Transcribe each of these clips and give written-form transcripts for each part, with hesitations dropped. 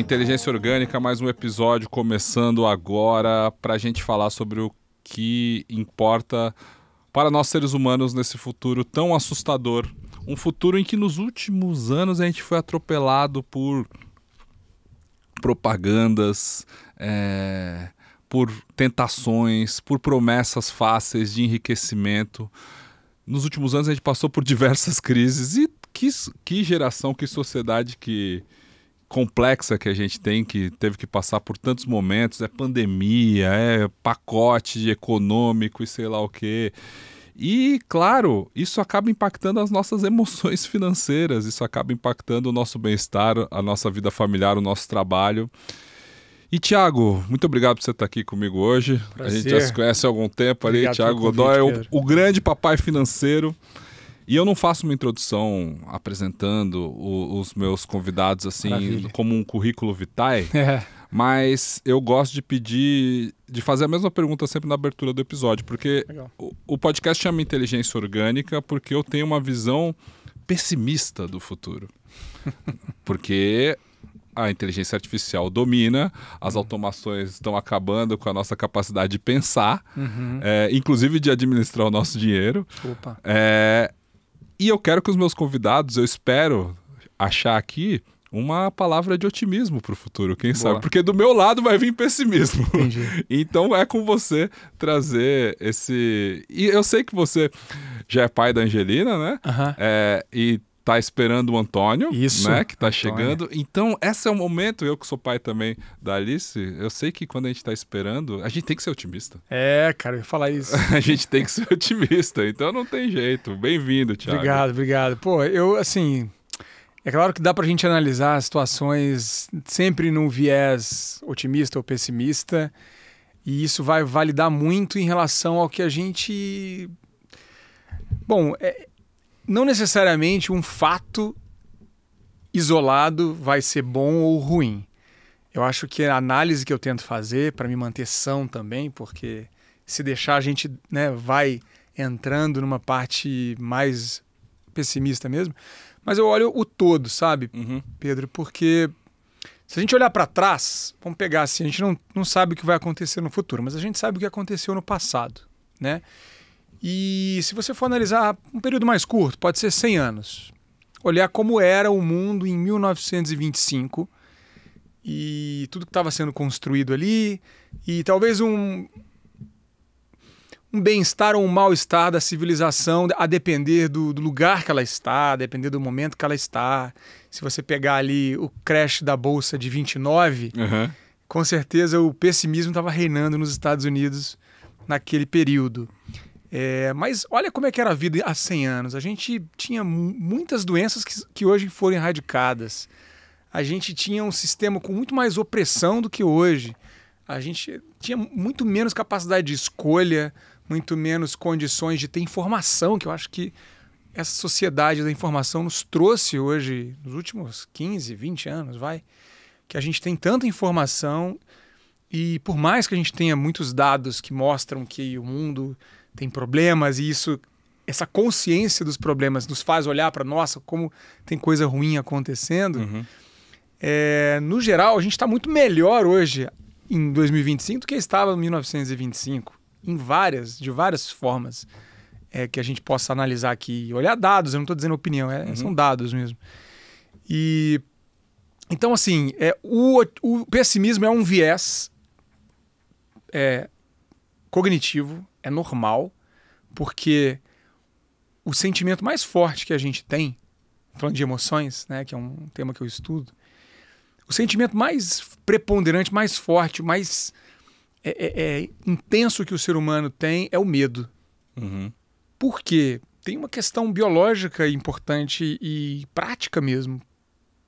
Inteligência Orgânica, mais um episódio começando agora para a gente falar sobre o que importa para nós seres humanos nesse futuro tão assustador. Um futuro em que nos últimos anos a gente foi atropelado por propagandas, por tentações, por promessas fáceis de enriquecimento. Nos últimos anos a gente passou por diversas crises e que geração, que sociedade complexa que a gente tem, que teve que passar por tantos momentos, pandemia, pacote econômico e sei lá o quê. E, claro, isso acaba impactando as nossas emoções financeiras, isso acaba impactando o nosso bem-estar, a nossa vida familiar, o nosso trabalho. E, Thiago, muito obrigado por você estar aqui comigo hoje. Prazer. A gente já se conhece há algum tempo ali. Obrigado Thiago pelo Godoy convite, é o grande papai financeiro. E eu não faço uma introdução apresentando os meus convidados assim, Maravilha. Como um currículo vitae, mas eu gosto de fazer a mesma pergunta sempre na abertura do episódio, porque o podcast chama Inteligência Orgânica porque eu tenho uma visão pessimista do futuro. Porque a inteligência artificial domina, as automações estão acabando com a nossa capacidade de pensar, inclusive de administrar o nosso dinheiro. Opa. E eu quero que os meus convidados, eu espero achar aqui uma palavra de otimismo para o futuro, quem sabe? Porque do meu lado vai vir pessimismo. Entendi. Então é com você trazer esse... E eu sei que você já é pai da Angelina, né? E tá esperando o Antônio, isso, né? Que tá Antônio. chegando. Então, esse é o momento, eu que sou pai também da Alice, eu sei que quando a gente tá esperando, a gente tem que ser otimista. Cara, eu ia falar isso. A gente tem que ser otimista, então não tem jeito. Bem-vindo, Thiago. Obrigado. Pô, é claro que dá pra gente analisar as situações sempre num viés otimista ou pessimista, e isso vai validar muito em relação ao que a gente... Bom, não necessariamente um fato isolado vai ser bom ou ruim. Eu acho que a análise que eu tento fazer para me manter são também, porque se deixar a gente, vai entrando numa parte mais pessimista mesmo, mas eu olho o todo, sabe, Pedro? Porque se a gente olhar para trás, vamos pegar assim, a gente não sabe o que vai acontecer no futuro, mas a gente sabe o que aconteceu no passado, né? E se você for analisar um período mais curto, pode ser 100 anos, olhar como era o mundo em 1925 e tudo que estava sendo construído ali, e talvez um bem-estar ou um mal-estar da civilização, a depender do lugar que ela está, a depender do momento que ela está. Se você pegar ali o crash da Bolsa de 29, com certeza o pessimismo estava reinando nos Estados Unidos naquele período. Mas olha como é que era a vida há 100 anos. A gente tinha muitas doenças que hoje foram erradicadas. A gente tinha um sistema com muito mais opressão do que hoje. A gente tinha muito menos capacidade de escolha, muito menos condições de ter informação, que eu acho que essa sociedade da informação nos trouxe hoje, nos últimos 15, 20 anos, que a gente tem tanta informação e por mais que a gente tenha muitos dados que mostram que o mundo tem problemas e essa consciência dos problemas nos faz olhar para, nossa, como tem coisa ruim acontecendo. No geral, a gente está muito melhor hoje em 2025 do que estava em 1925, de várias formas que a gente possa analisar aqui. Olhar dados, eu não estou dizendo opinião, são dados mesmo. Então, assim, o pessimismo é um viés cognitivo, é normal, porque o sentimento mais forte que a gente tem, falando de emoções, né, que é um tema que eu estudo, o sentimento mais preponderante, mais forte, mais intenso que o ser humano tem é o medo. Por quê? Tem uma questão biológica importante e prática mesmo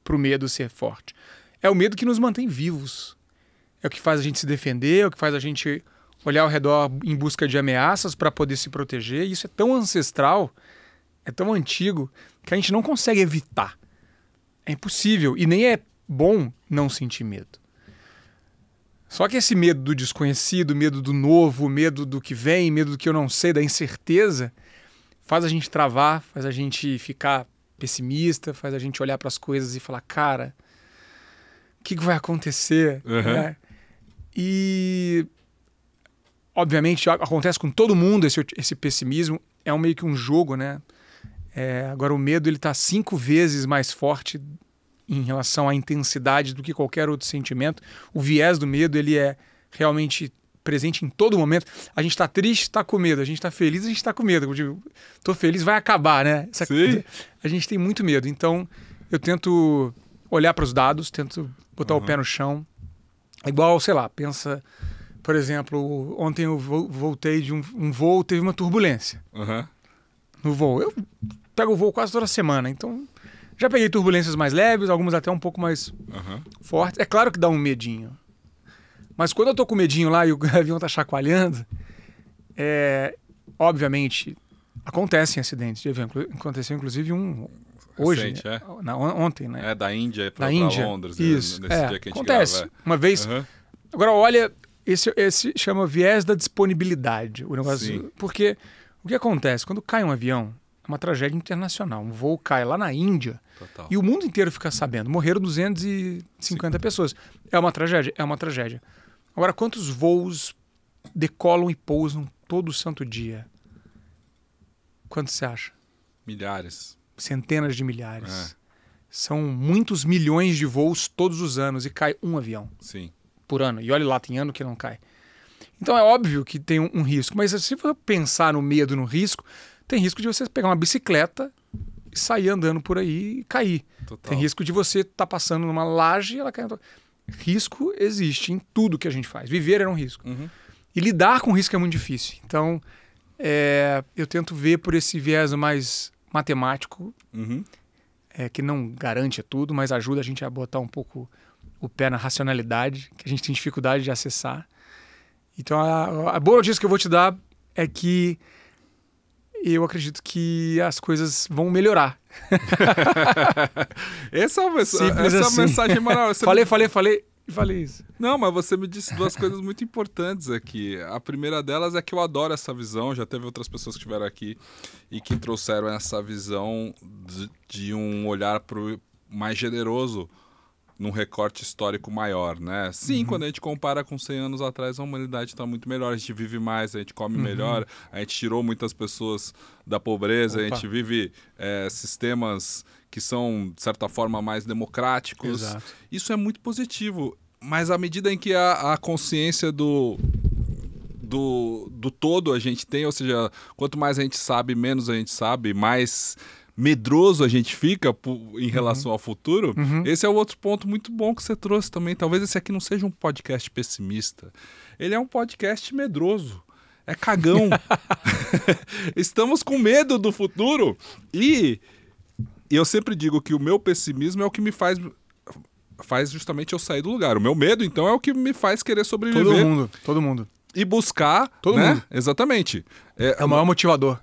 para o medo ser forte. É o medo que nos mantém vivos. É o que faz a gente se defender, é o que faz a gente olhar ao redor em busca de ameaças para poder se proteger. E isso é tão ancestral, é tão antigo, que a gente não consegue evitar. É impossível. E nem é bom não sentir medo. Só que esse medo do desconhecido, medo do novo, medo do que vem, medo do que eu não sei, da incerteza, faz a gente travar, faz a gente ficar pessimista, faz a gente olhar para as coisas e falar, cara, que vai acontecer? Uhum. Né? E, obviamente, acontece com todo mundo esse pessimismo. É meio que um jogo, né? Agora, o medo ele está 5 vezes mais forte em relação à intensidade do que qualquer outro sentimento. O viés do medo ele é realmente presente em todo momento. A gente está triste, está com medo. A gente está feliz, a gente está com medo. Estou feliz, vai acabar, né? Sim. A gente tem muito medo. Então, eu tento olhar para os dados, tento botar o pé no chão. Igual, sei lá, pensa... Por exemplo, ontem eu voltei de um voo, teve uma turbulência no voo. Eu pego o voo quase toda semana, então já peguei turbulências mais leves, algumas até um pouco mais fortes. É claro que dá um medinho. Mas quando eu tô com medinho lá e o avião tá chacoalhando, obviamente, acontecem acidentes de avião. Aconteceu inclusive um hoje, recente, ontem, né? Da Índia para Londres. Isso, nesse dia que a gente acontece. grava. Uma vez... Agora, olha... Esse chama viés da disponibilidade, o negócio. Sim. Porque o que acontece? Quando cai um avião, é uma tragédia internacional. Um voo cai lá na Índia e o mundo inteiro fica sabendo. Morreram 250 pessoas. É uma tragédia? É uma tragédia. Agora, quantos voos decolam e pousam todo santo dia? Quantos você acha? Milhares. Centenas de milhares. São muitos milhões de voos todos os anos e cai um avião. Sim. Por ano. E olha lá, tem ano que não cai. Então é óbvio que tem um risco. Mas se for pensar no medo, no risco, tem risco de você pegar uma bicicleta e sair andando por aí e cair. Total. Tem risco de você estar passando numa laje e ela cair. Risco existe em tudo que a gente faz. Viver é um risco. E lidar com risco é muito difícil. Então eu tento ver por esse viés mais matemático, que não garante tudo, mas ajuda a gente a botar um pouco o pé na racionalidade, que a gente tem dificuldade de acessar. Então, a boa notícia que eu vou te dar é que eu acredito que as coisas vão melhorar. Essa é a mensagem maravilhosa. Falei isso. Não, mas você me disse 2 coisas muito importantes aqui. A primeira delas é que eu adoro essa visão. Já teve outras pessoas que estiveram aqui e que trouxeram essa visão de um olhar mais generoso num recorte histórico maior, né? Sim, quando a gente compara com 100 anos atrás, a humanidade está muito melhor, a gente vive mais, a gente come melhor, a gente tirou muitas pessoas da pobreza, a gente vive sistemas que são, de certa forma, mais democráticos. Exato. Isso é muito positivo, mas à medida em que a consciência do todo a gente tem, ou seja, quanto mais a gente sabe, menos a gente sabe, mais medroso a gente fica em relação ao futuro. Esse é o outro ponto muito bom que você trouxe também. Talvez esse aqui não seja um podcast pessimista. Ele é um podcast medroso. É cagão. Estamos com medo do futuro. E eu sempre digo que o meu pessimismo é o que me faz justamente eu sair do lugar. O meu medo, então, é o que me faz querer sobreviver. Todo mundo. E buscar... Todo mundo. Exatamente. É o maior motivador.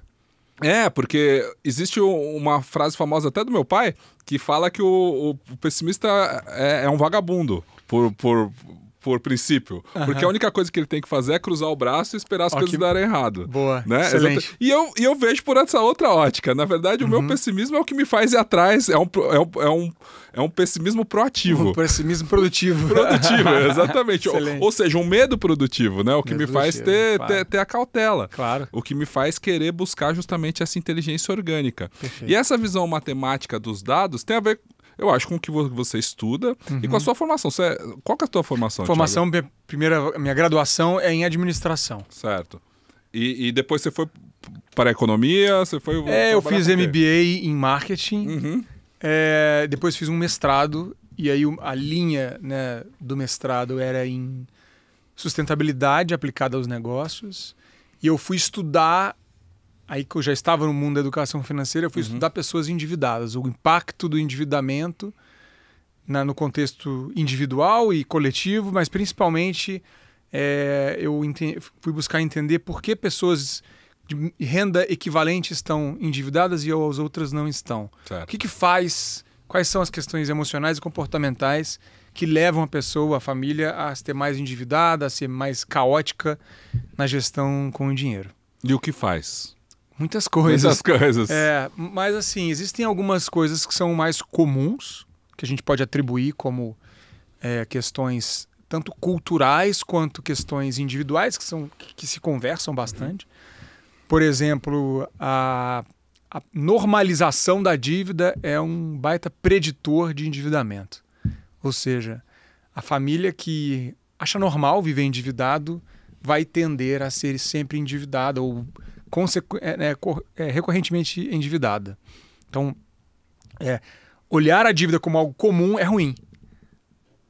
Porque existe uma frase famosa até do meu pai que fala que o pessimista é um vagabundo, por princípio. Porque a única coisa que ele tem que fazer é cruzar o braço e esperar as coisas darem errado. Boa, né? excelente. E eu vejo por essa outra ótica. Na verdade, o meu pessimismo é o que me faz ir atrás. É um pessimismo proativo. Um pessimismo produtivo. Produtivo, exatamente. Ou seja, um medo produtivo, né? O que me faz ter a cautela. Claro. O que me faz querer buscar justamente essa inteligência orgânica. Perfeito. E essa visão matemática dos dados tem a ver, eu acho, com o que você estuda e com a sua formação. Qual que é a tua formação, Formação, minha graduação é em administração. Certo. E depois você foi para a economia? Você foi eu fiz MBA em marketing. Depois fiz um mestrado. E aí a linha, né, do mestrado era em sustentabilidade aplicada aos negócios. E eu fui estudar... Aí que eu já estava no mundo da educação financeira, eu fui estudar pessoas endividadas, o impacto do endividamento no contexto individual e coletivo, mas principalmente eu fui buscar entender por que pessoas de renda equivalente estão endividadas e as outras não estão. Certo. O que faz, quais são as questões emocionais e comportamentais que levam a pessoa, a família, a ser mais endividada, a ser mais caótica na gestão com o dinheiro. E o que faz? Muitas coisas. Muitas coisas. Mas assim, existem algumas coisas que são mais comuns, que a gente pode atribuir como questões tanto culturais quanto questões individuais que se conversam bastante. Por exemplo, a normalização da dívida é um baita preditor de endividamento. Ou seja, a família que acha normal viver endividado vai tender a ser sempre endividada ou recorrentemente endividada. Então, olhar a dívida como algo comum é ruim.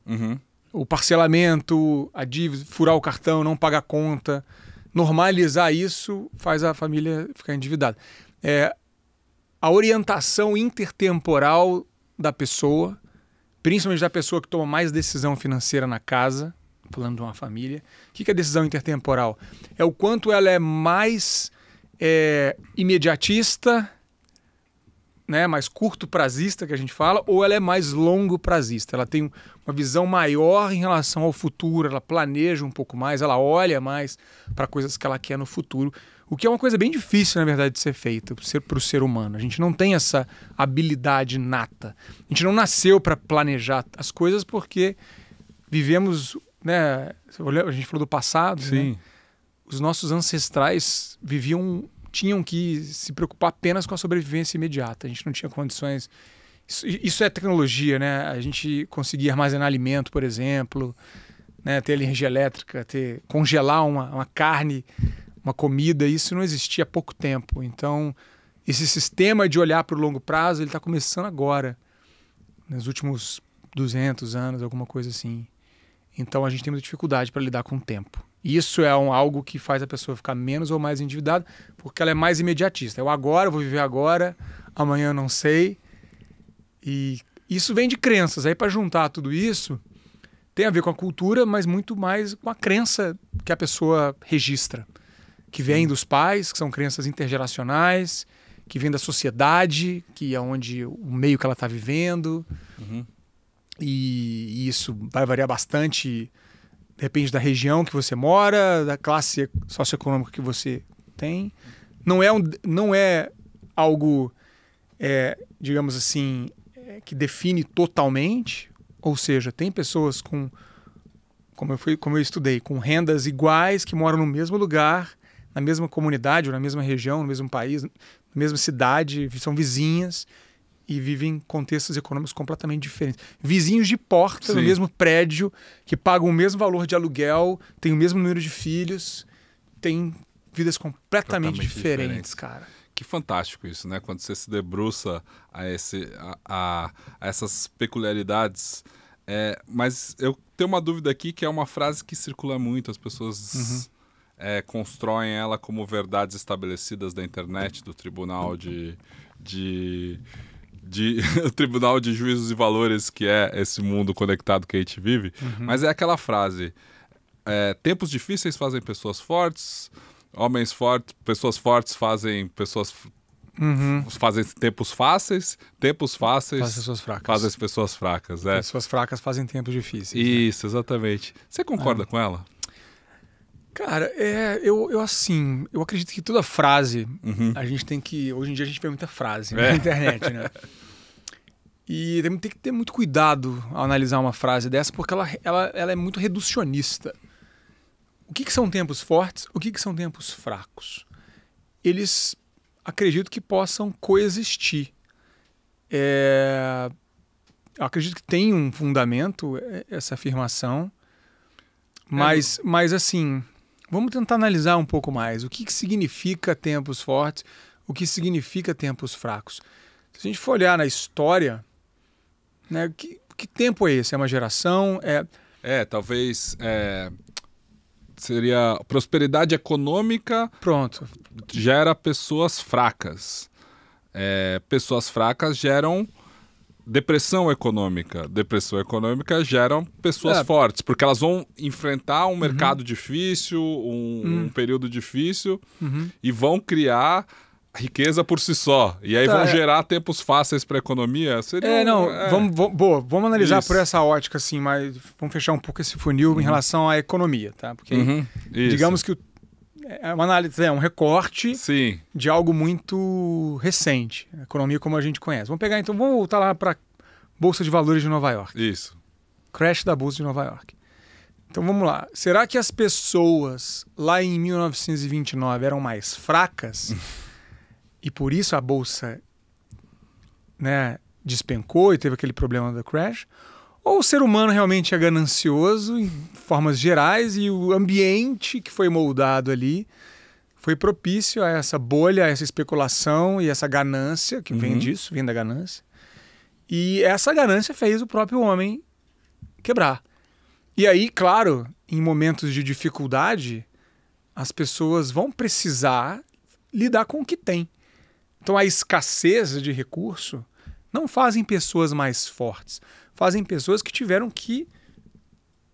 Uhum. O parcelamento, a dívida, furar o cartão, não pagar conta, normalizar isso faz a família ficar endividada. A orientação intertemporal da pessoa, principalmente da pessoa que toma mais decisão financeira na casa, falando de uma família. O que é decisão intertemporal? É o quanto ela é mais imediatista, né, mais curto prazista, que a gente fala, ou ela é mais longo prazista. Ela tem uma visão maior em relação ao futuro, ela planeja um pouco mais, ela olha mais para coisas que ela quer no futuro, o que é uma coisa bem difícil, na verdade, de ser feita para o ser humano. A gente não tem essa habilidade nata. A gente não nasceu para planejar as coisas porque vivemos, né, a gente falou do passado, sim, né? Os nossos ancestrais tinham que se preocupar apenas com a sobrevivência imediata. A gente não tinha condições... Isso é tecnologia, né? A gente conseguia armazenar alimento, por exemplo, né? Ter energia elétrica, congelar uma carne, uma comida, isso não existia há pouco tempo. Então, esse sistema de olhar para o longo prazo, ele está começando agora, nos últimos 200 anos, alguma coisa assim. Então, a gente tem muita dificuldade para lidar com o tempo. Isso é algo que faz a pessoa ficar menos ou mais endividada, porque ela é mais imediatista. Eu vou viver agora, amanhã eu não sei. E isso vem de crenças. Aí, para juntar tudo isso, tem a ver com a cultura, mas muito mais com a crença que a pessoa registra, que vem dos pais, que são crenças intergeracionais, que vem da sociedade, que é onde o meio que ela está vivendo. Uhum. E isso vai variar bastante. Depende da região que você mora, da classe socioeconômica que você tem. Não é algo, digamos assim, que define totalmente. Ou seja, tem pessoas como eu estudei, com rendas iguais, que moram no mesmo lugar, na mesma comunidade, ou na mesma região, no mesmo país, na mesma cidade, são vizinhas e vivem em contextos econômicos completamente diferentes. Vizinhos de porta, Sim, no mesmo prédio, que pagam o mesmo valor de aluguel, têm o mesmo número de filhos, têm vidas completamente diferentes, cara. Que fantástico isso, né? Quando você se debruça a essas peculiaridades. Mas eu tenho uma dúvida aqui, que é uma frase que circula muito, as pessoas constroem ela como verdades estabelecidas da internet, do tribunal o Tribunal de Juízos e Valores, que é esse mundo conectado que a gente vive. Mas é aquela frase: tempos difíceis fazem pessoas fortes, pessoas fortes fazem fazem tempos fáceis, tempos fáceis fazem pessoas fracas. Fazem as pessoas fracas. Pessoas fracas fazem tempos difíceis. Isso, né? Exatamente. Você concorda com ela? Cara, eu acredito que toda frase, a gente tem que... Hoje em dia a gente vê muita frase na internet, né? E tem que ter muito cuidado ao analisar uma frase dessa, porque ela é muito reducionista. O que são tempos fortes? O que são tempos fracos? Eles, acredito que possam coexistir. Eu acredito que tem um fundamento essa afirmação, mas assim... Vamos tentar analisar um pouco mais. O que significa tempos fortes? O que significa tempos fracos? Se a gente for olhar na história, né, que tempo é esse? É uma geração? Talvez seria prosperidade econômica. Pronto. Gera pessoas fracas. Pessoas fracas geram depressão econômica. Depressão econômica geram pessoas fortes, porque elas vão enfrentar um mercado difícil, um período difícil, e vão criar riqueza por si só. E aí vão gerar tempos fáceis para a economia. Vamos analisar por essa ótica, assim, mas vamos fechar um pouco esse funil em relação à economia, tá? Porque digamos que é uma análise, um recorte de algo muito recente. A economia como a gente conhece. Vamos voltar lá para a Bolsa de Valores de Nova York. Isso. Crash da Bolsa de Nova York. Então vamos lá. Será que as pessoas lá em 1929 eram mais fracas e por isso a Bolsa, né, despencou e teve aquele problema do crash? Ou o ser humano realmente é ganancioso em formas gerais e o ambiente que foi moldado ali foi propício a essa bolha, a essa especulação e essa ganância que vem disso, vem da ganância. E essa ganância fez o próprio homem quebrar. E aí, claro, em momentos de dificuldade, as pessoas vão precisar lidar com o que tem. Então a escassez de recurso não fazem pessoas mais fortes, fazem pessoas que tiveram que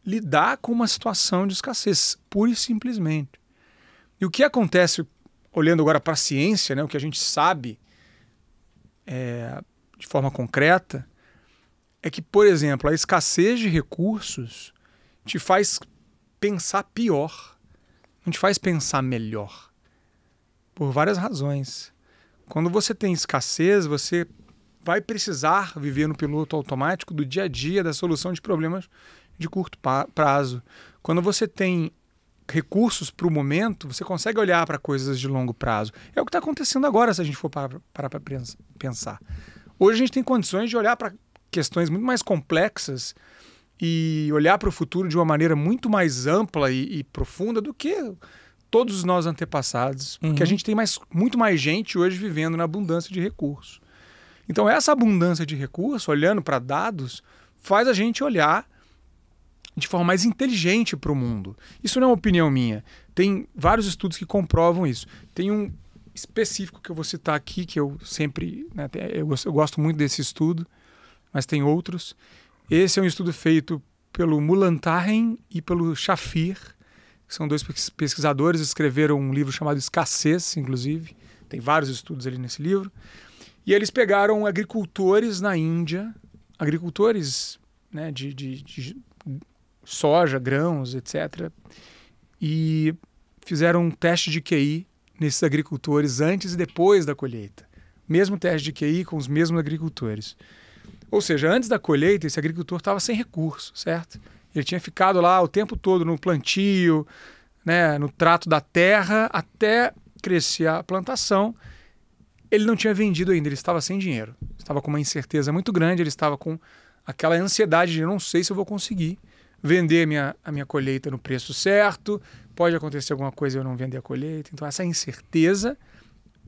lidar com uma situação de escassez, pura e simplesmente. E o que acontece, olhando agora para a ciência, né, o que a gente sabe de forma concreta, é que, por exemplo, a escassez de recursos te faz pensar pior, não te faz pensar melhor, por várias razões. Quando você tem escassez, você vai precisar viver no piloto automático do dia a dia, da solução de problemas de curto prazo. Quando você tem recursos para o momento, você consegue olhar para coisas de longo prazo. É o que está acontecendo agora, se a gente for parar para pensar. Hoje a gente tem condições de olhar para questões muito mais complexas e olhar para o futuro de uma maneira muito mais ampla e profunda do que todos os nossos antepassados. Porque a gente tem muito mais gente hoje vivendo na abundância de recursos. Então essa abundância de recursos, olhando para dados, faz a gente olhar de forma mais inteligente para o mundo. Isso não é uma opinião minha. Tem vários estudos que comprovam isso. Tem um específico que eu vou citar aqui, que eu sempre... né, eu gosto muito desse estudo, mas tem outros. Esse é um estudo feito pelo Mullantaren e pelo Shafir, que são dois pesquisadores, escreveram um livro chamado Escassez, inclusive. Tem vários estudos ali nesse livro. E eles pegaram agricultores na Índia, agricultores, né, de soja, grãos, etc. E fizeram um teste de QI nesses agricultores antes e depois da colheita. Mesmo teste de QI com os mesmos agricultores. Ou seja, antes da colheita, esse agricultor estava sem recurso, certo? Ele tinha ficado lá o tempo todo no plantio, né, no trato da terra, até crescer a plantação. Ele não tinha vendido ainda, ele estava sem dinheiro. Estava com uma incerteza muito grande, ele estava com aquela ansiedade de eu não sei se eu vou conseguir vender a minha colheita no preço certo, pode acontecer alguma coisa e eu não vender a colheita. Então essa incerteza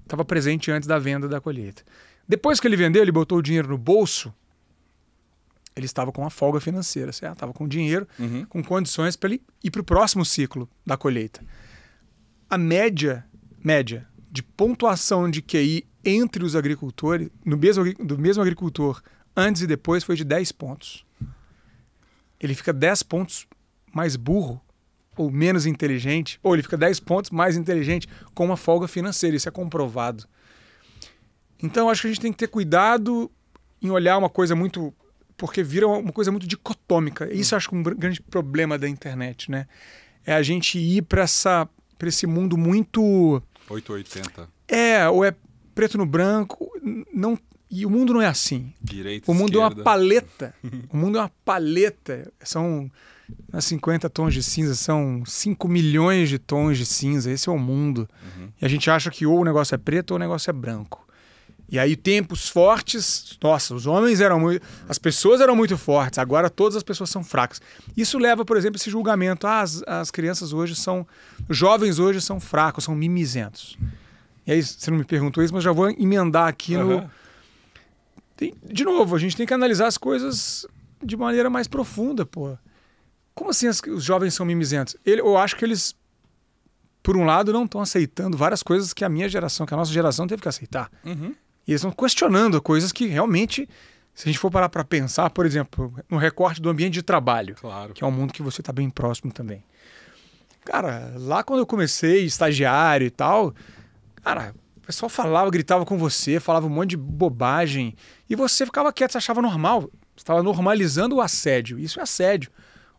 estava presente antes da venda da colheita. Depois que ele vendeu, ele botou o dinheiro no bolso, ele estava com uma folga financeira, certo? Estava com dinheiro, com condições para ele ir para o próximo ciclo da colheita. A média de pontuação de QI entre os agricultores, do mesmo agricultor, antes e depois, foi de 10 pontos. Ele fica 10 pontos mais burro ou menos inteligente, ou ele fica 10 pontos mais inteligente com uma folga financeira. Isso é comprovado. Então, acho que a gente tem que ter cuidado em olhar uma coisa muito... porque vira uma coisa muito dicotômica. Isso eu acho que é um grande problema da internet, né? É a gente ir para esse mundo muito... 880. Ou é preto no branco, não... E o mundo não é assim. Direita, o mundo esquerda. É uma paleta. O mundo é uma paleta. São 50 tons de cinza, são 5 milhões de tons de cinza. Esse é o mundo. E a gente acha que ou o negócio é preto ou o negócio é branco. E aí tempos fortes, nossa, os homens eram muito... As pessoas eram muito fortes, agora todas as pessoas são fracas. Isso leva, por exemplo, esse julgamento. As crianças hoje são... Os jovens hoje são fracos, são mimizentos. E aí, você não me perguntou isso, mas já vou emendar aqui no... De novo, a gente tem que analisar as coisas de maneira mais profunda, pô. Como assim os jovens são mimizentos? Eu acho que eles, por um lado, não estão aceitando várias coisas que a minha geração, que a nossa geração teve que aceitar. E eles estão questionando coisas que realmente, se a gente for parar para pensar, por exemplo, no recorte do ambiente de trabalho, claro, que é um mundo que você está bem próximo também. Cara, lá quando eu comecei, estagiário e tal, cara... O pessoal falava, gritava com você, falava um monte de bobagem e você ficava quieto, você achava normal. Você estava normalizando o assédio. Isso é assédio.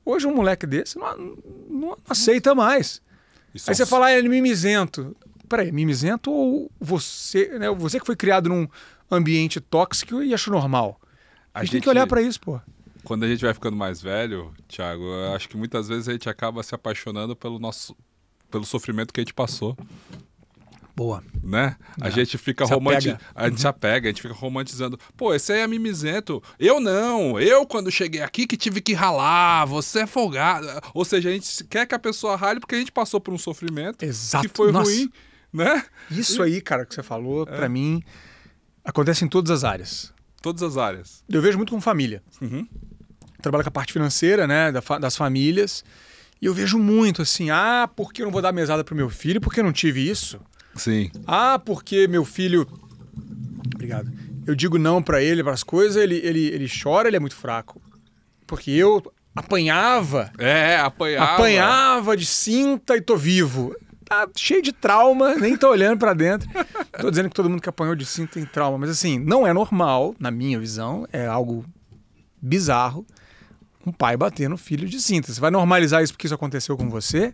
Hoje um moleque desse não aceita mais. Aí você fala, ele é mimizento. Peraí, mimizento ou você, né, você que foi criado num ambiente tóxico e acha normal? A gente tem que olhar para isso, pô. Quando a gente vai ficando mais velho, Thiago, eu acho que muitas vezes a gente acaba se apaixonando pelo sofrimento que a gente passou. Boa. Né? A gente fica a gente se apega, a gente fica romantizando. Pô, esse aí é mimizento. Eu não. Eu, quando cheguei aqui, que tive que ralar. Você é folgado. Ou seja, a gente quer que a pessoa rale porque a gente passou por um sofrimento que foi ruim, né? Isso aí, cara, que você falou, pra mim, acontece em todas as áreas. Todas as áreas. Eu vejo muito com família. Trabalho com a parte financeira, né, das famílias. E eu vejo muito assim, por que eu não vou dar mesada pro meu filho? Porque eu não tive isso? Sim. Porque meu filho... Obrigado. Eu digo não pra ele, pras coisas, ele chora, ele é muito fraco. Porque eu apanhava. Apanhava de cinta e tô vivo. Tá cheio de trauma, nem tô olhando pra dentro. Tô dizendo que todo mundo que apanhou de cinta tem trauma. Mas assim, não é normal, na minha visão, é algo bizarro, um pai bater no filho de cinta. Você vai normalizar isso porque isso aconteceu com você?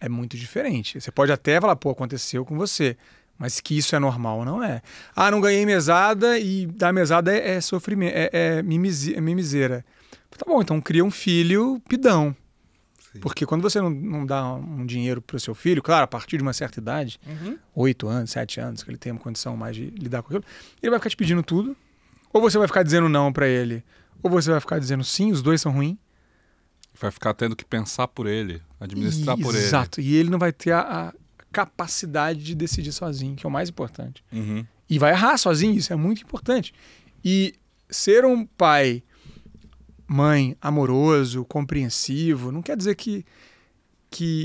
É muito diferente. Você pode até falar, pô, aconteceu com você. Mas que isso é normal, não é. Não ganhei mesada e dar mesada é sofrimento, é mimiseira. Tá bom, então cria um filho pidão. Sim. Porque quando você não dá um dinheiro pro seu filho, claro, a partir de uma certa idade, 8 anos, 7 anos, que ele tem uma condição mais de lidar com aquilo, ele vai ficar te pedindo tudo. Ou você vai ficar dizendo não pra ele, ou você vai ficar dizendo sim, os dois são ruins. Vai ficar tendo que pensar por ele, administrar por ele. Exato, e ele não vai ter a capacidade de decidir sozinho, que é o mais importante. E vai errar sozinho, isso é muito importante. E ser um pai, mãe amoroso, compreensivo, não quer dizer que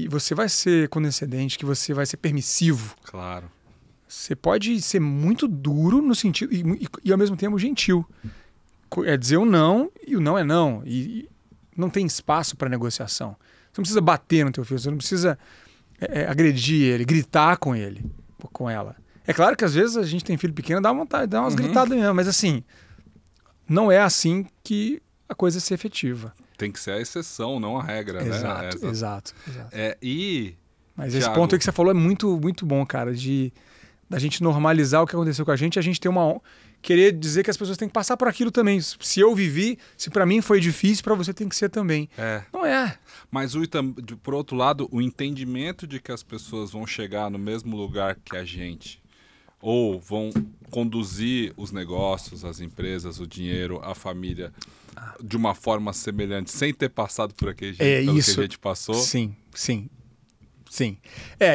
você vai ser condescendente, que você vai ser permissivo. Claro. Você pode ser muito duro no sentido e ao mesmo tempo gentil. É dizer o não e o não é não. E não tem espaço para negociação. Você não precisa bater no teu filho, você não precisa agredir ele, gritar com ele, com ela. É claro que às vezes a gente tem filho pequeno, dá vontade, dá umas gritadas mesmo, mas assim, não é assim que a coisa se efetiva. Tem que ser a exceção, não a regra, exato, né? Exato. Thiago, Mas esse ponto aí que você falou é muito, muito bom, cara, da gente normalizar o que aconteceu com a gente ter querer dizer que as pessoas têm que passar por aquilo também. Se eu vivi, se pra mim foi difícil, pra você tem que ser também. Não é. Mas, por outro lado, o entendimento de que as pessoas vão chegar no mesmo lugar que a gente, ou vão conduzir os negócios, as empresas, o dinheiro, a família, de uma forma semelhante, sem ter passado por aquele jeito, pelo que a gente passou. Sim.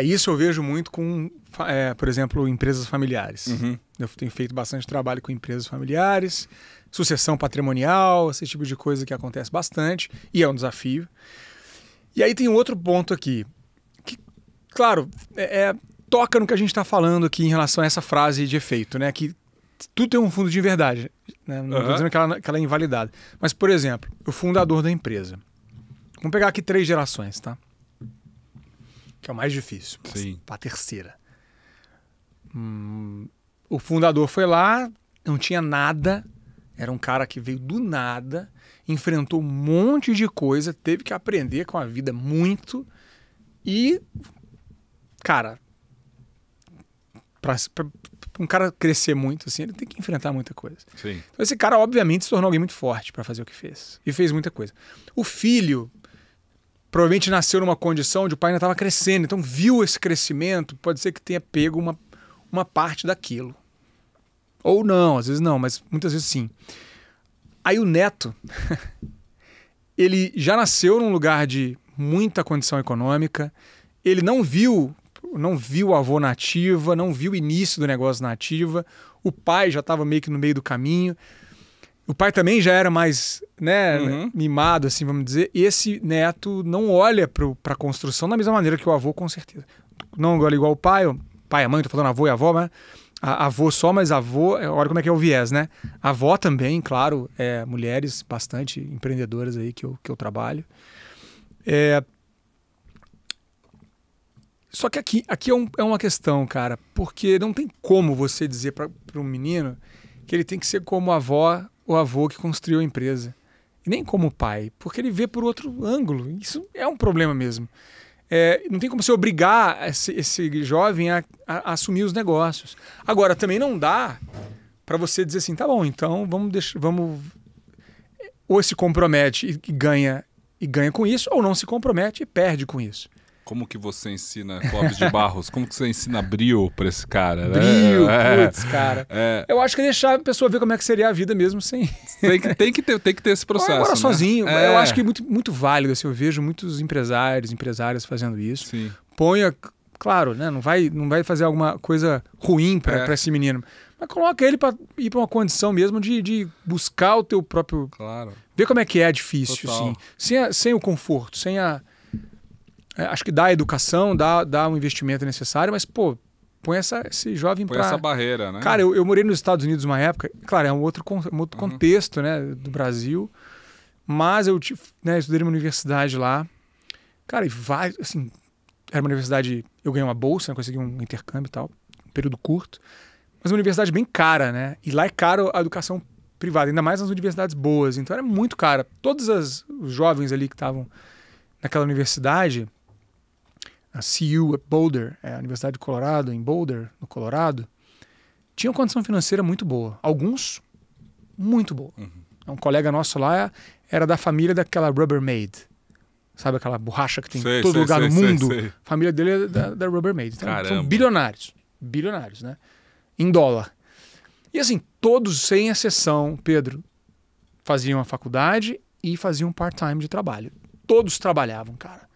Isso eu vejo muito com, por exemplo, empresas familiares. Eu tenho feito bastante trabalho com empresas familiares, sucessão patrimonial, esse tipo de coisa que acontece bastante, e é um desafio. E aí tem um outro ponto aqui, que, claro, toca no que a gente está falando aqui em relação a essa frase de efeito, né? Que tudo tem um fundo de verdade, né? Não estou dizendo que ela é invalidada. Mas, por exemplo, o fundador da empresa. Vamos pegar aqui 3 gerações, tá? Que é o mais difícil. Sim. Para a terceira. O fundador foi lá, não tinha nada, era um cara que veio do nada, enfrentou um monte de coisa, teve que aprender com a vida muito e, cara, para um cara crescer muito assim, ele tem que enfrentar muita coisa. Sim. Então esse cara, obviamente, se tornou alguém muito forte para fazer o que fez. E fez muita coisa. O filho provavelmente nasceu numa condição onde o pai ainda estava crescendo, então viu esse crescimento, pode ser que tenha pego uma parte daquilo. Ou não, às vezes não, mas muitas vezes sim. Aí o neto, ele já nasceu num lugar de muita condição econômica, ele não viu o avô na ativa, não viu o início do negócio na ativa, o pai já estava meio que no meio do caminho, o pai também já era mais, né, mimado, assim, vamos dizer. Esse neto não olha para a construção da mesma maneira que o avô, com certeza. Não olha igual o pai e a mãe, tô falando avô e avó, mas avô só, mas avô, olha como é que é o viés, né? A avó também, claro, mulheres bastante empreendedoras aí que eu trabalho. Só que aqui é uma questão, cara, porque não tem como você dizer para um menino que ele tem que ser como a avó ou avô que construiu a empresa. E nem como o pai, porque ele vê por outro ângulo. Isso é um problema mesmo. Não tem como você obrigar esse jovem a assumir os negócios. Agora, também não dá para você dizer assim, tá bom, então vamos ou se compromete e ganha com isso, ou não se compromete e perde com isso. Como que você ensina Clóvis de Barros? Como que você ensina brio pra esse cara? Brio, putz, cara. Eu acho que deixar a pessoa ver como é que seria a vida mesmo sem... tem que ter esse processo. Agora, né? sozinho. Eu acho que é muito válido. Assim, eu vejo muitos empresárias fazendo isso. Sim. Ponha, claro, né? Não vai fazer alguma coisa ruim para esse menino. Mas coloca ele para ir para uma condição mesmo de buscar o teu próprio... Claro. Ver como é que é difícil, assim. Sem o conforto, sem a... acho que dá a educação, dá um investimento necessário, mas, pô, põe esse jovem para... Põe essa barreira, né? Cara, eu morei nos Estados Unidos uma época, claro, é um outro contexto, né, do Brasil, mas eu estudei numa universidade lá, cara, e vai, assim, era uma universidade, eu ganhei uma bolsa, né, consegui um intercâmbio e tal, um período curto, mas uma universidade bem cara, né, e lá é caro a educação privada, ainda mais nas universidades boas, então era muito cara. Todos os jovens ali que estavam naquela universidade... a CU Boulder, a Universidade do Colorado, em Boulder, no Colorado, tinham condição financeira muito boa. Alguns, muito boa. Um colega nosso lá era da família daquela Rubbermaid. Sabe aquela borracha que tem em todo lugar no mundo? A família dele é da Rubbermaid. Então, são bilionários. Bilionários, né? Em dólar. E assim, todos, sem exceção, Pedro, faziam a faculdade e faziam part-time de trabalho. Todos trabalhavam, cara.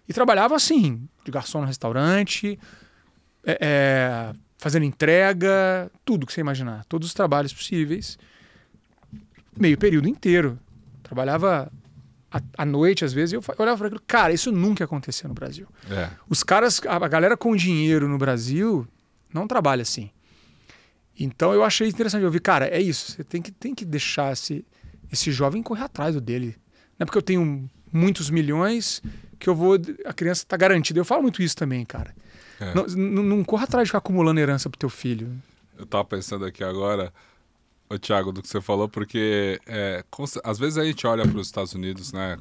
E trabalhava assim, de garçom no restaurante, fazendo entrega, tudo que você imaginar. Todos os trabalhos possíveis, meio período inteiro. Trabalhava à noite, às vezes, e eu olhava para aquilo. Cara, isso nunca aconteceu no Brasil. Os caras, a galera com dinheiro no Brasil, não trabalha assim. Então eu achei interessante. Eu vi, cara, é isso. Você tem que deixar esse jovem correr atrás do dele. Não é porque eu tenho muitos milhões... que a criança está garantida. Eu falo muito isso também, cara. Não corra atrás de ficar acumulando herança pro teu filho. Eu tava pensando aqui agora, Thiago, do que você falou, porque às vezes a gente olha para os Estados Unidos, né?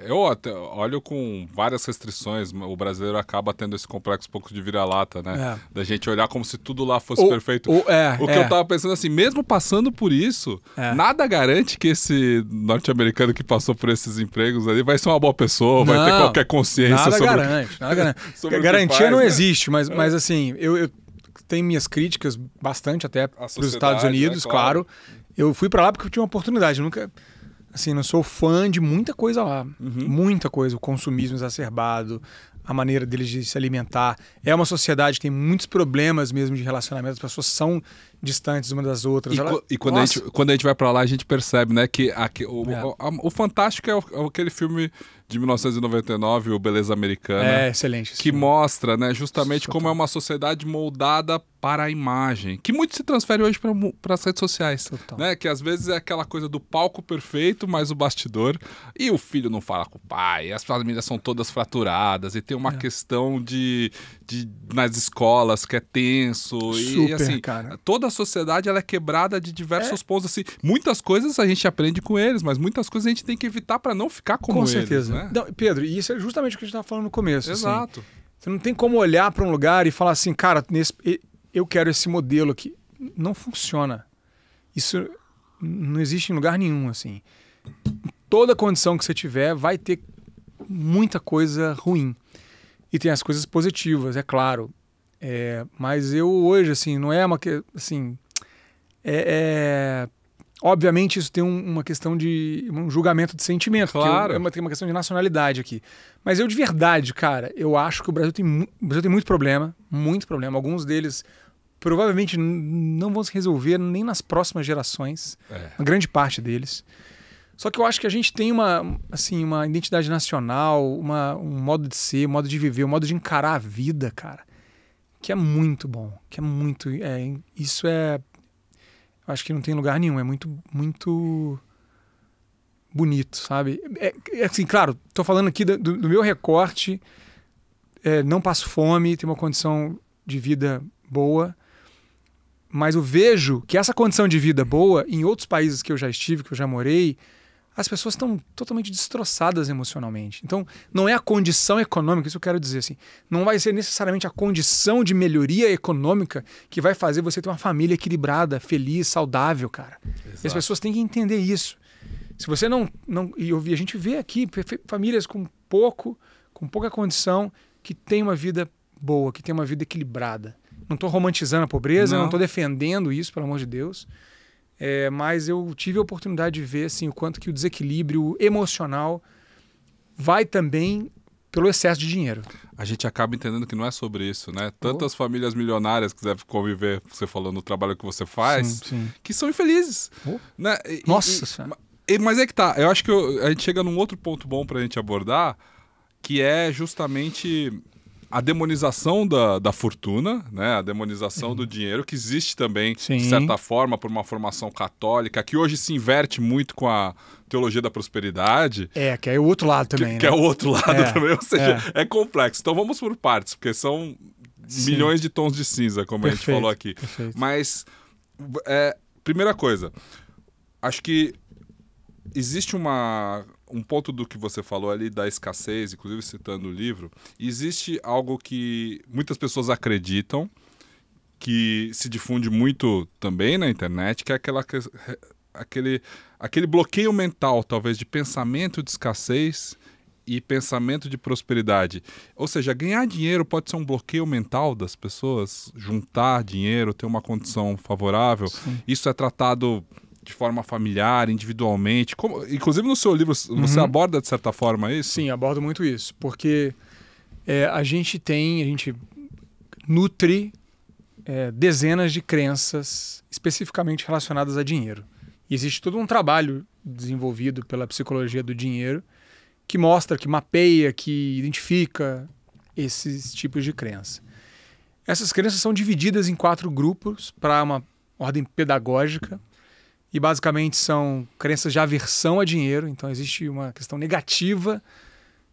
Eu até olho com várias restrições. O brasileiro acaba tendo esse complexo um pouco de vira-lata, né? Da gente olhar como se tudo lá fosse perfeito. O que eu tava pensando assim, mesmo passando por isso, nada garante que esse norte-americano que passou por esses empregos ali vai ser uma boa pessoa, vai ter qualquer consciência nada sobre... Garante, nada garante. Garantia não existe, mas assim, eu tenho minhas críticas bastante até para os Estados Unidos, claro. Eu fui para lá porque eu tinha uma oportunidade, eu nunca... Assim, não sou fã de muita coisa lá. Muita coisa. O consumismo exacerbado, a maneira deles de se alimentar. É uma sociedade que tem muitos problemas mesmo de relacionamento. As pessoas são distantes umas das outras. E quando a gente vai pra lá, a gente percebe, né, que o fantástico é aquele filme de 1999, o Beleza Americana. Excelente. Que mostra, né, justamente como é uma sociedade moldada para a imagem, que muito se transfere hoje para as redes sociais, né? Que às vezes é aquela coisa do palco perfeito, mais o bastidor, e o filho não fala com o pai, as famílias são todas fraturadas, e tem uma questão nas escolas que é tenso, super, e assim, cara. Toda a sociedade ela é quebrada de diversos pontos, assim, muitas coisas a gente aprende com eles, mas muitas coisas a gente tem que evitar para não ficar como eles. Com certeza. Né? Não, Pedro, e isso é justamente o que a gente estava falando no começo. Exato. Assim, você não tem como olhar para um lugar e falar assim, cara, eu quero esse modelo aqui. Não funciona. Isso não existe em lugar nenhum, assim. Toda condição que você tiver vai ter muita coisa ruim. E tem as coisas positivas, é claro. Mas eu hoje, assim, não é uma... Assim, obviamente isso tem uma questão de... um julgamento de sentimento. Claro. Tem uma questão de nacionalidade aqui. Mas eu de verdade, cara, eu acho que o Brasil tem muito problema. Muito problema. Alguns deles... provavelmente não vão se resolver nem nas próximas gerações, uma grande parte deles. Só que eu acho que a gente tem uma identidade nacional, um modo de ser, um modo de viver, um modo de encarar a vida, cara, que é muito bom, que é muito... isso eu acho que não tem lugar nenhum, é muito, muito bonito, sabe? Assim, claro, tô falando aqui do meu recorte, não passo fome, tenho uma condição de vida boa, mas eu vejo que essa condição de vida boa, em outros países que eu já estive, que eu já morei, as pessoas estão totalmente destroçadas emocionalmente. Então, não é a condição econômica, isso eu quero dizer assim. Não vai ser necessariamente a condição de melhoria econômica que vai fazer você ter uma família equilibrada, feliz, saudável, cara. E as pessoas têm que entender isso. Se você não e a gente vê aqui famílias com pouca condição, que tem uma vida boa, que tem uma vida equilibrada. Não estou romantizando a pobreza, não estou defendendo isso, pelo amor de Deus. Mas eu tive a oportunidade de ver assim, o quanto que o desequilíbrio emocional vai também pelo excesso de dinheiro. A gente acaba entendendo que não é sobre isso, né? Tantas famílias milionárias que devem conviver, você falando no trabalho que você faz, sim. que são infelizes. Né? Nossa! Mas é que tá, eu acho que a gente chega num outro ponto bom pra gente abordar, que é justamente a demonização da fortuna, né? A demonização do dinheiro, que existe também, Sim. de certa forma, por uma formação católica, que hoje se inverte muito com a teologia da prosperidade. Que é o outro lado também, que é o outro lado também, ou seja, é complexo. Então vamos por partes, porque são milhões de tons de cinza, como a gente falou aqui. Perfeito. Mas, primeira coisa, acho que existe um ponto do que você falou ali da escassez, inclusive citando o livro, existe algo que muitas pessoas acreditam, que se difunde muito também na internet, que é aquele bloqueio mental, talvez, de pensamento de escassez e pensamento de prosperidade. Ou seja, ganhar dinheiro pode ser um bloqueio mental das pessoas, juntar dinheiro, ter uma condição favorável. Sim. Isso é tratado de forma familiar, individualmente. Inclusive no seu livro, você aborda de certa forma isso? Sim, abordo muito isso. Porque a gente nutre dezenas de crenças especificamente relacionadas a dinheiro. E existe todo um trabalho desenvolvido pela psicologia do dinheiro que mostra, que mapeia, que identifica esses tipos de crença. Essas crenças são divididas em 4 grupos para uma ordem pedagógica. E basicamente são crenças de aversão a dinheiro. Então existe uma questão negativa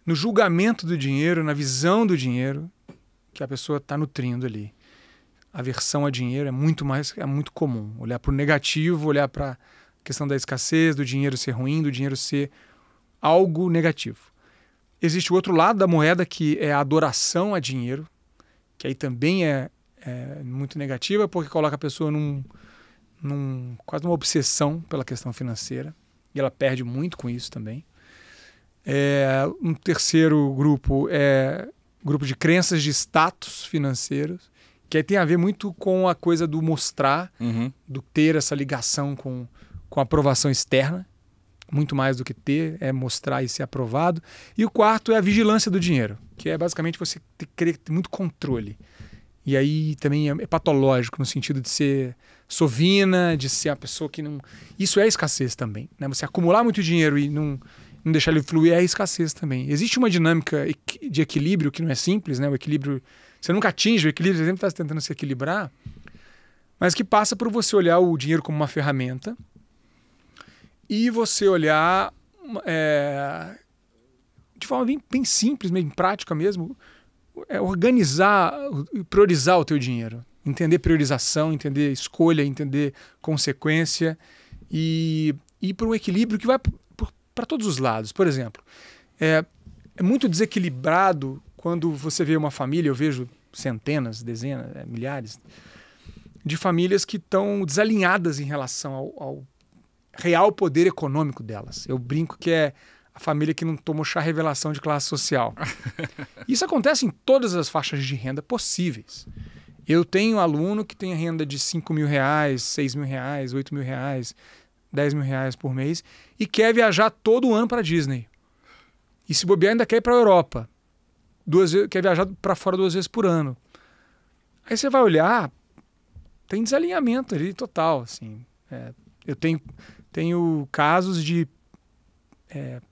no julgamento do dinheiro, na visão do dinheiro que a pessoa está nutrindo ali. A aversão a dinheiro é muito comum. Olhar para o negativo, olhar para a questão da escassez, do dinheiro ser ruim, do dinheiro ser algo negativo. Existe o outro lado da moeda, que é a adoração a dinheiro, que aí também é muito negativa, porque coloca a pessoa quase uma obsessão pela questão financeira, e ela perde muito com isso também. Um terceiro grupo é grupo de crenças de status financeiros, que aí tem a ver muito com a coisa do mostrar, do ter essa ligação com a aprovação externa, muito mais do que é mostrar e ser aprovado. E o quarto é a vigilância do dinheiro, que é basicamente você querer ter muito controle. E aí também é patológico, no sentido de ser sovina, de ser uma pessoa que não... Isso é escassez também, né? Você acumular muito dinheiro e não deixar ele fluir é escassez também. Existe uma dinâmica de equilíbrio que não é simples, né? O equilíbrio... Você nunca atinge o equilíbrio, você sempre está tentando se equilibrar, mas que passa por você olhar o dinheiro como uma ferramenta e você olhar de forma bem simples, bem prática mesmo, organizar, priorizar o teu dinheiro. Entender priorização, entender escolha, entender consequência e ir para um equilíbrio que vai para todos os lados. Por exemplo, é muito desequilibrado quando você vê uma família, eu vejo centenas, dezenas, milhares de famílias que estão desalinhadas em relação ao real poder econômico delas. Eu brinco que é a família que não tomou chá revelação de classe social. Isso acontece em todas as faixas de renda possíveis. Eu tenho aluno que tem a renda de R$5.000, R$6.000, R$8.000, R$10.000 por mês e quer viajar todo ano para a Disney. E se bobear ainda quer ir para a Europa. Quer viajar para fora 2 vezes por ano. Aí você vai olhar, tem desalinhamento ali total. Assim. Eu tenho casos de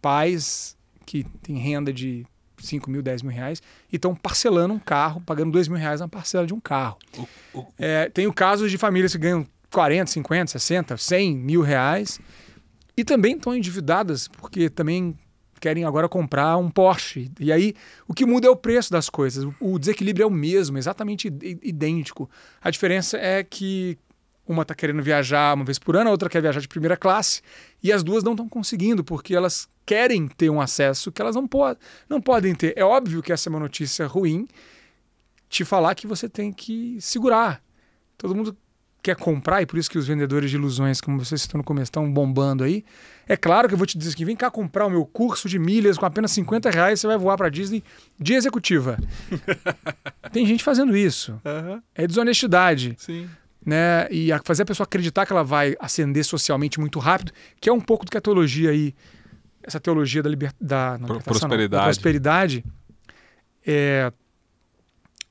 pais que têm renda de R$5.000, R$10.000 e estão parcelando um carro, pagando R$2.000 na parcela de um carro. Tenho casos de famílias que ganham 40, 50, 60, R$100.000 e também estão endividadas porque também querem agora comprar um Porsche. E aí o que muda é o preço das coisas. O desequilíbrio é o mesmo, exatamente idêntico. A diferença é que Uma está querendo viajar uma vez por ano, a outra quer viajar de primeira classe, e as duas não estão conseguindo, porque elas querem ter um acesso que elas não podem ter. É óbvio que essa é uma notícia ruim, te falar que você tem que segurar. Todo mundo quer comprar, e por isso que os vendedores de ilusões, como vocês estão no começo, estão bombando aí. É claro que eu vou te dizer que vem cá comprar o meu curso de milhas com apenas R$50, você vai voar para Disney de executiva. Tem gente fazendo isso. É desonestidade. Sim. Né? E fazer a pessoa acreditar que ela vai ascender socialmente muito rápido, que é um pouco do que a teologia aí, essa teologia da prosperidade,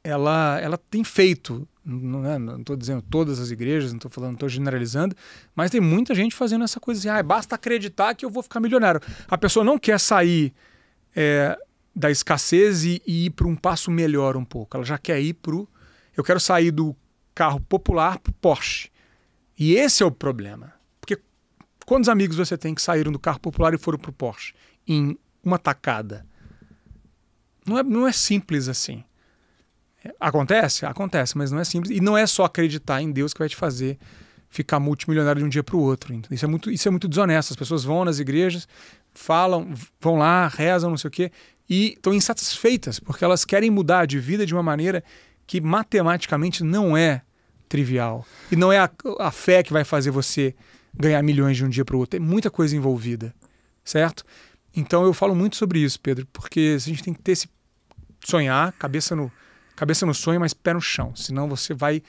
ela tem feito. Não estou dizendo todas as igrejas, não estou generalizando, mas tem muita gente fazendo essa coisa assim, basta acreditar que eu vou ficar milionário. A pessoa não quer sair da escassez e ir para um passo melhor um pouco. Ela já quer ir eu quero sair do carro popular para o Porsche. E esse é o problema. Porque quantos amigos você tem que saíram do carro popular e foram para o Porsche? Em uma tacada. Não é simples assim. Acontece? Acontece, mas não é simples. E não é só acreditar em Deus que vai te fazer ficar multimilionário de um dia para o outro. Então, isso é muito desonesto. As pessoas vão nas igrejas, vão lá, rezam, não sei o quê, e estão insatisfeitas, porque elas querem mudar de vida de uma maneira que matematicamente não é trivial. E não é a fé que vai fazer você ganhar milhões de um dia para o outro. É muita coisa envolvida, certo? Então eu falo muito sobre isso, Pedro, porque a gente tem que ter sonhar, cabeça no sonho, mas pé no chão. Senão você vai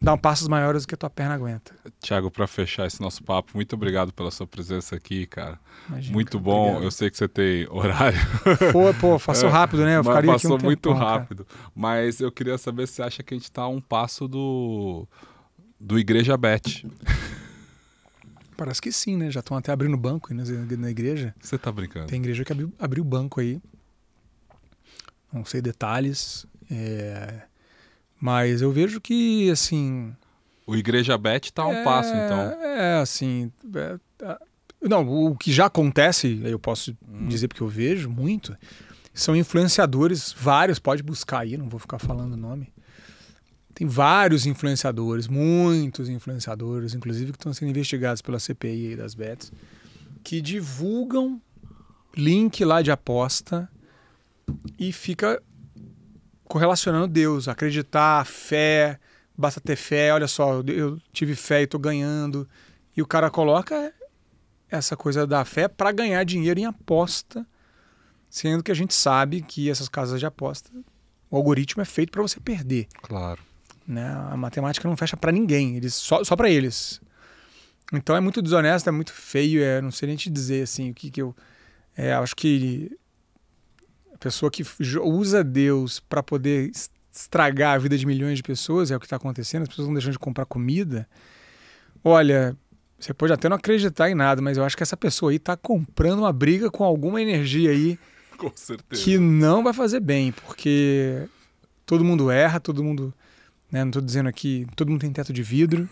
dar passos maiores do que a tua perna aguenta. Tiago, para fechar esse nosso papo, muito obrigado pela sua presença aqui, cara. Imagina, muito cara, bom. obrigado. Eu sei que você tem horário. Passou rápido, né? Eu ficaria aqui um Passou muito tempão, rápido. Cara. Mas eu queria saber se você acha que a gente está a um passo do Igreja Bet. Parece que sim, né? Já estão até abrindo banco aí na igreja. Você tá brincando? Tem igreja que abriu banco aí. Não sei detalhes. Mas eu vejo que, assim... O Igreja Bet está a um passo, então. Assim... Não, o que já acontece, eu posso dizer porque eu vejo muito, são influenciadores, vários, pode buscar aí, não vou ficar falando o nome. Tem vários influenciadores, muitos influenciadores, inclusive que estão sendo investigados pela CPI aí das bets, que divulgam link lá de aposta e fica correlacionando Deus, acreditar, fé, basta ter fé, olha só, eu tive fé e estou ganhando. E o cara coloca essa coisa da fé para ganhar dinheiro em aposta, sendo que a gente sabe que essas casas de aposta, o algoritmo é feito para você perder. Claro. Né? A matemática não fecha para ninguém, só para eles. Então é muito desonesto, é muito feio, não sei nem te dizer assim, o que eu... acho que a pessoa que usa Deus para poder estragar a vida de milhões de pessoas, é o que está acontecendo, as pessoas estão deixando de comprar comida. Olha, você pode até não acreditar em nada, mas eu acho que essa pessoa aí está comprando uma briga com alguma energia aí com certeza. Que não vai fazer bem, porque todo mundo erra, todo mundo... Né, não estou dizendo aqui, todo mundo tem teto de vidro,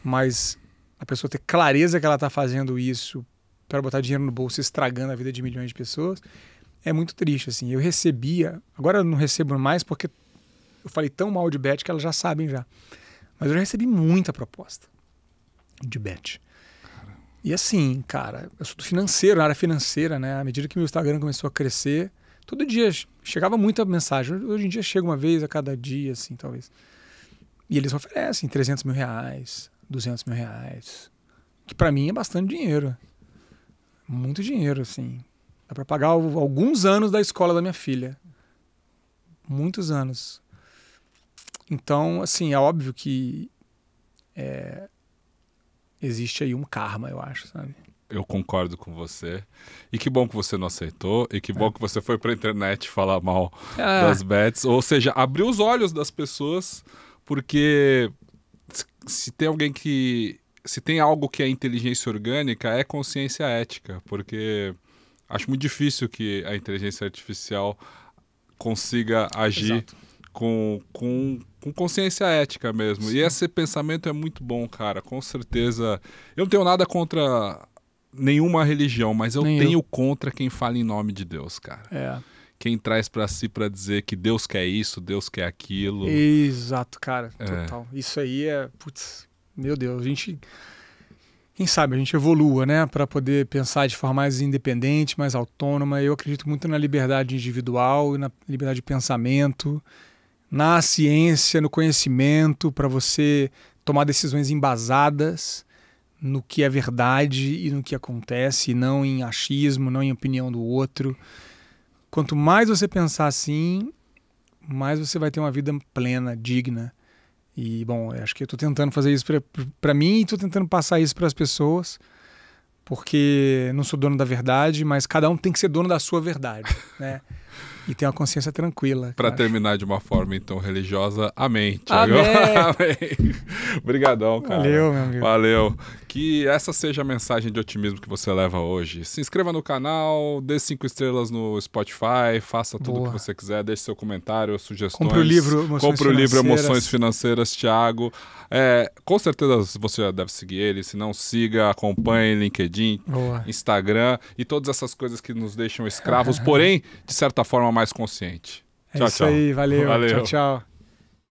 mas a pessoa ter clareza que ela está fazendo isso para botar dinheiro no bolso, estragando a vida de milhões de pessoas, é muito triste, assim. Eu recebia, agora eu não recebo mais porque eu falei tão mal de bet que elas já sabem já. Mas eu já recebi muita proposta de bet. E assim, cara, eu sou do financeiro, na área financeira, né? À medida que meu Instagram começou a crescer, todo dia chegava muita mensagem. Hoje em dia chega uma vez a cada dia, assim, talvez. E eles oferecem 300 mil reais, 200 mil reais, que para mim é bastante dinheiro. Muito dinheiro, assim. Dá para pagar alguns anos da escola da minha filha. Muitos anos. Então, assim, é óbvio que existe aí um karma, eu acho, sabe? Eu concordo com você. E que bom que você não aceitou. E que bom que você foi pra internet falar mal das bets. Ou seja, abriu os olhos das pessoas, porque se tem alguém que... Se tem algo que é inteligência orgânica, é consciência ética. Porque acho muito difícil que a inteligência artificial consiga agir Exato. com consciência ética mesmo. Sim. E esse pensamento é muito bom, cara. Com certeza. Eu não tenho nada contra nenhuma religião, mas eu tenho contra quem fala em nome de Deus, cara. Quem traz pra si pra dizer que Deus quer isso, Deus quer aquilo. Exato, cara. Total. Isso aí é... Putz, meu Deus, quem sabe a gente evolua, né, para poder pensar de forma mais independente, mais autônoma. Eu acredito muito na liberdade individual e na liberdade de pensamento, na ciência, no conhecimento, para você tomar decisões embasadas no que é verdade e no que acontece, e não em achismo, não em opinião do outro. Quanto mais você pensar assim, mais você vai ter uma vida plena, digna. E, bom, eu acho que eu estou tentando fazer isso para mim e estou tentando passar isso para as pessoas, porque não sou dono da verdade, mas cada um tem que ser dono da sua verdade, né? E ter uma consciência tranquila. Para terminar de uma forma, então, religiosa, amém, Thiago. Amém. Obrigadão, cara. Valeu, meu amigo. Valeu. Que essa seja a mensagem de otimismo que você leva hoje. Se inscreva no canal, dê 5 estrelas no Spotify, faça tudo o que você quiser, deixe seu comentário, sugestões. Compre o livro Emoções Financeiras, Thiago. Com certeza você já deve seguir ele, se não siga, acompanhe LinkedIn, Instagram e todas essas coisas que nos deixam escravos, porém, de certa forma, mais consciente. Tchau, isso aí, valeu. Tchau, tchau.